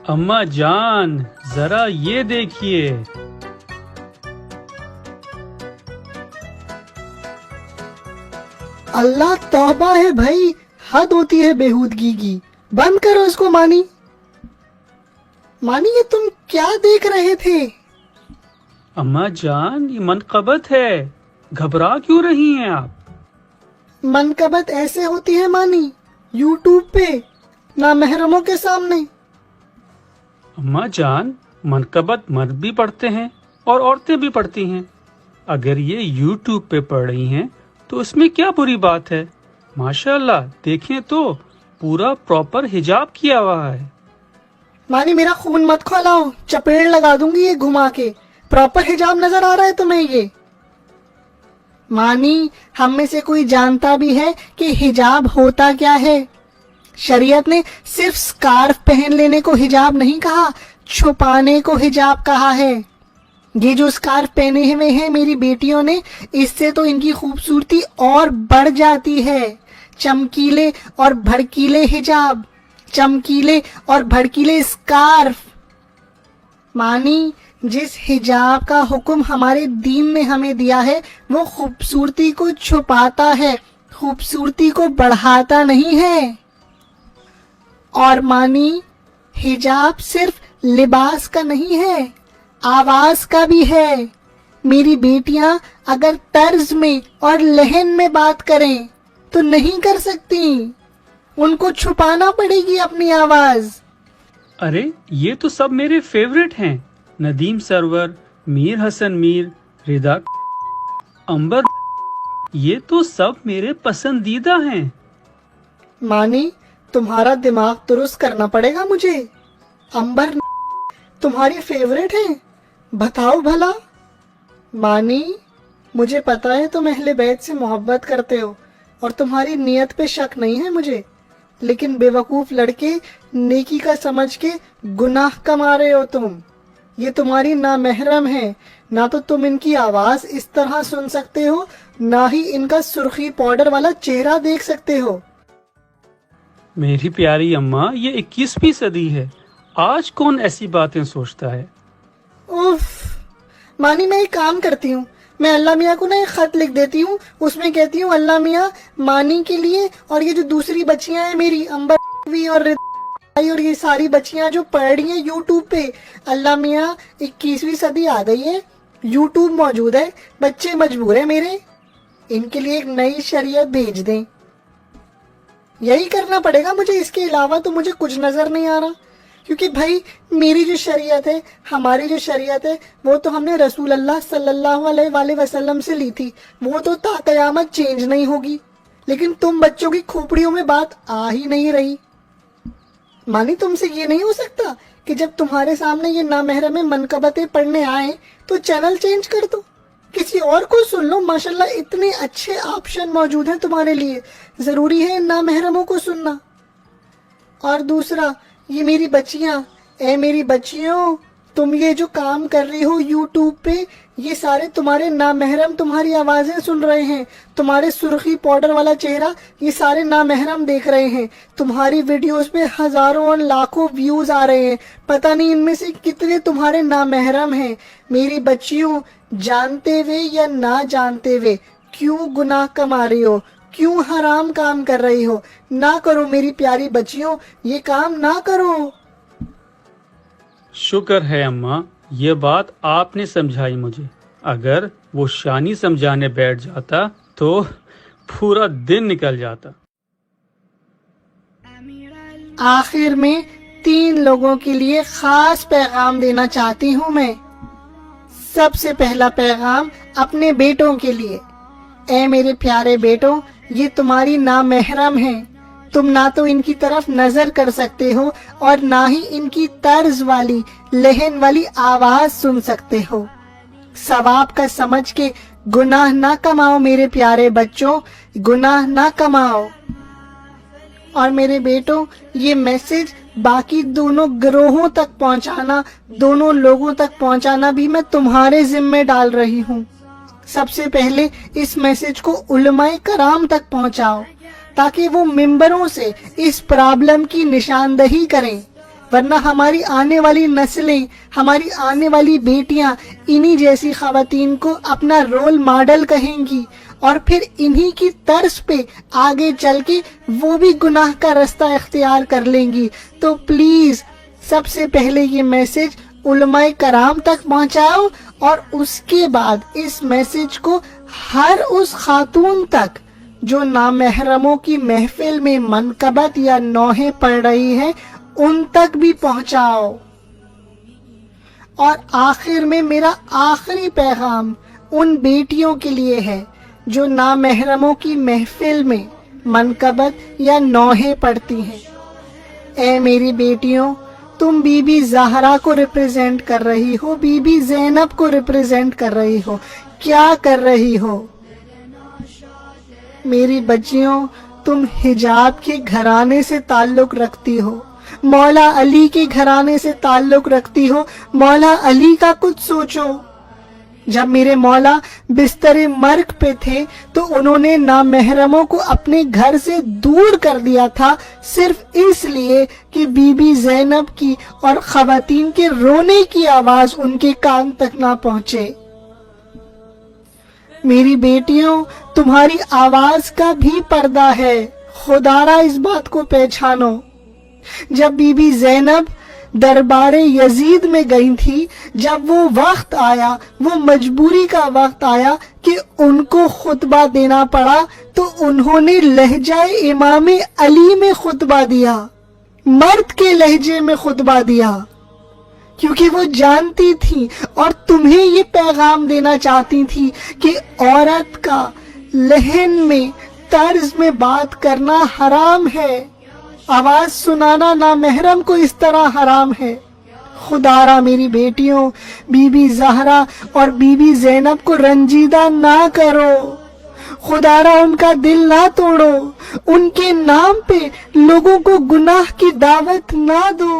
अम्मा जान जरा ये देखिए। अल्लाह तौबा है भाई, हद होती है बेहूदगी की। बंद करो इसको मानी। मानी ये तुम क्या देख रहे थे? अम्मा जान ये मनकबत है, घबरा क्यों रही हैं आप? मनकबत ऐसे होती है मानी, यूट्यूब पे नामहरमों के सामने। अम्मा जान मनकबत मर्द भी पढ़ते हैं और औरतें भी पढ़ती हैं। अगर ये यूट्यूब पे पढ़ रही हैं तो उसमें क्या बुरी बात है? माशाल्लाह देखें तो पूरा प्रॉपर हिजाब किया हुआ है। मानी मेरा खून मत खौलाओ, चपेड़ लगा दूंगी ये घुमा के। प्रॉपर हिजाब नजर आ रहा है तुम्हें ये? मानी हम में से कोई जानता भी है कि हिजाब होता क्या है? शरीयत ने सिर्फ स्कार्फ पहन लेने को हिजाब नहीं कहा, छुपाने को हिजाब कहा है। ये जो स्कार्फ पहने हुए हैं मेरी बेटियों ने, इससे तो इनकी खूबसूरती और बढ़ जाती है। चमकीले और भड़कीले हिजाब, चमकीले और भड़कीले स्कार्फ। मानी जिस हिजाब का हुक्म हमारे दीन ने हमें दिया है वो खूबसूरती को छुपाता है, खूबसूरती को बढ़ाता नहीं है। और मानी हिजाब सिर्फ लिबास का नहीं है, आवाज का भी है। मेरी बेटियां अगर तर्ज में और लहन में बात करें तो नहीं कर सकती, उनको छुपाना पड़ेगी अपनी आवाज। अरे ये तो सब मेरे फेवरेट हैं, नदीम सरवर, मीर हसन मीर, रिदा, अंबर, ये तो सब मेरे पसंदीदा हैं। मानी तुम्हारा दिमाग दुरुस्त करना पड़ेगा मुझे। अंबर तुम्हारी फेवरेट है? बताओ भला। मानी मुझे पता है तुम अहले बैत से मोहब्बत करते हो और तुम्हारी नीयत पे शक नहीं है मुझे, लेकिन बेवकूफ लड़के नेकी का समझ के गुनाह कमा रहे हो तुम। ये तुम्हारी नामहरम है, ना तो तुम इनकी आवाज इस तरह सुन सकते हो, ना ही इनका सुर्खी पाउडर वाला चेहरा देख सकते हो। मेरी प्यारी अम्मा ये 21वीं सदी है, आज कौन ऐसी बातें सोचता है? उफ, मानी मैं एक काम करती हूँ, मैं अल्लाह मियाँ को ना एक खत लिख देती हूँ, उसमें कहती हूँ अल्लाह मियाँ मानी के लिए और ये जो दूसरी बच्चियां हैं मेरी अंबर और रिदाई और ये सारी बच्चियां जो पढ़ रही हैं यूट्यूब पे, अल्लाह मियाँ 21वीं सदी आ गई है, यूट्यूब मौजूद है, बच्चे मजबूर है मेरे, इनके लिए एक नई शरीयत भेज दें। यही करना पड़ेगा मुझे, इसके अलावा तो मुझे कुछ नजर नहीं आ रहा। क्योंकि भाई मेरी जो शरीयत है, हमारी जो शरीयत है, वो तो हमने रसूल अल्लाह सल्लल्लाहु अलैहि वसल्लम से ली थी, वो तो ता कयामत चेंज नहीं होगी। लेकिन तुम बच्चों की खोपड़ियों में बात आ ही नहीं रही। मानी तुमसे ये नहीं हो सकता कि जब तुम्हारे सामने ये नामहरम मनकबतें पढ़ने आए तो चैनल चेंज कर दो, किसी और को सुन लो। माशाल्लाह इतने अच्छे ऑप्शन मौजूद हैं तुम्हारे लिए, जरूरी है इन नामहरमों को सुनना। और दूसरा ये मेरी बच्चियां, ए मेरी बच्चियों, तुम ये जो काम कर रही हो यूट्यूब पे, ये सारे तुम्हारे नामहरम तुम्हारी आवाजें सुन रहे हैं, तुम्हारे सुर्खी पाउडर वाला चेहरा ये सारे नामहरम देख रहे हैं, तुम्हारी वीडियोस पे हजारों और लाखों व्यूज आ रहे हैं, पता नहीं इनमें से कितने तुम्हारे नामहरम हैं। मेरी बच्चियों, जानते हुए या ना जानते हुए क्यों गुनाह कमा रही हो, क्यों हराम काम कर रही हो? ना करो मेरी प्यारी बच्चियों, ये काम ना करो। शुक्र है अम्मा, ये बात आपने समझाई मुझे। अगर वो शानी समझाने बैठ जाता तो पूरा दिन निकल जाता। आखिर में 3 लोगों के लिए खास पैगाम देना चाहती हूँ मैं। सबसे पहला पैगाम अपने बेटों के लिए। ए मेरे प्यारे बेटों, ये तुम्हारी नामहरम हैं, तुम ना तो इनकी तरफ नजर कर सकते हो और ना ही इनकी तर्ज वाली लहन वाली आवाज सुन सकते हो। सवाब का समझ के गुनाह ना कमाओ मेरे प्यारे बच्चों, गुनाह ना कमाओ। और मेरे बेटों, ये मैसेज बाकी दोनों गिरोहों तक पहुंचाना, दोनों लोगों तक पहुंचाना भी मैं तुम्हारे जिम्मे डाल रही हूँ। सबसे पहले इस मैसेज को उलमाए कराम तक पहुंचाओ ताकि वो मिंबरों से इस प्रॉब्लम की निशानदही करें। ورنہ ہماری آنے والی نسلیں، ہماری آنے والی بیٹیاں انہی جیسی خواتین کو اپنا رول ماڈل کہیں گی، اور پھر انہی کی طرز پہ آگے چل کے وہ بھی گناہ کا رستہ اختیار کر لیں گی۔ تو پلیز سب سے پہلے یہ میسج علماء کرام تک پہنچاؤ، اور اس کے بعد اس میسج کو ہر اس خاتون تک جو نامحرموں کی محفل میں منقبت یا نوحے پڑھ رہی ہے ان تک بھی پہنچاؤ۔ اور آخر میں میرا آخری پیغام ان بیٹیوں کے لیے ہے جو نامحرموں کی محفل میں منقبت یا نوحے پڑھتی ہیں۔ اے میری بیٹیوں، تم بی بی زہرا کو ریپرزینٹ کر رہی ہو، بی بی زینب کو ریپرزینٹ کر رہی ہو، کیا کر رہی ہو؟ میری بچیوں، تم حجاب کے گھرانے سے تعلق رکھتی ہو، مولا علی کے گھرانے سے تعلق رکھتی ہو۔ مولا علی کا کچھ سوچو، جب میرے مولا بستر مرگ پہ تھے تو انہوں نے نامحرموں کو اپنے گھر سے دور کر دیا تھا، صرف اس لیے کہ بی بی زینب کی اور خواتین کے رونے کی آواز ان کے کان تک نہ پہنچے۔ میری بیٹیوں، تمہاری آواز کا بھی پردہ ہے، خدا را اس بات کو پہچانو۔ جب بی بی زینب دربار یزید میں گئی تھی، جب وہ وقت آیا، وہ مجبوری کا وقت آیا کہ ان کو خطبہ دینا پڑا، تو انہوں نے لہجہ امام علی میں خطبہ دیا، مرد کے لہجے میں خطبہ دیا، کیونکہ وہ جانتی تھی اور تمہیں یہ پیغام دینا چاہتی تھی کہ عورت کا لہن میں، طرز میں بات کرنا حرام ہے، آواز سنانا نامحرم کو اس طرح حرام ہے۔ خدا را میری بیٹیوں، بی بی زہرا اور بی بی زینب کو رنجیدہ نہ کرو، خدا را ان کا دل نہ توڑو، ان کے نام پہ لوگوں کو گناہ کی دعوت نہ دو۔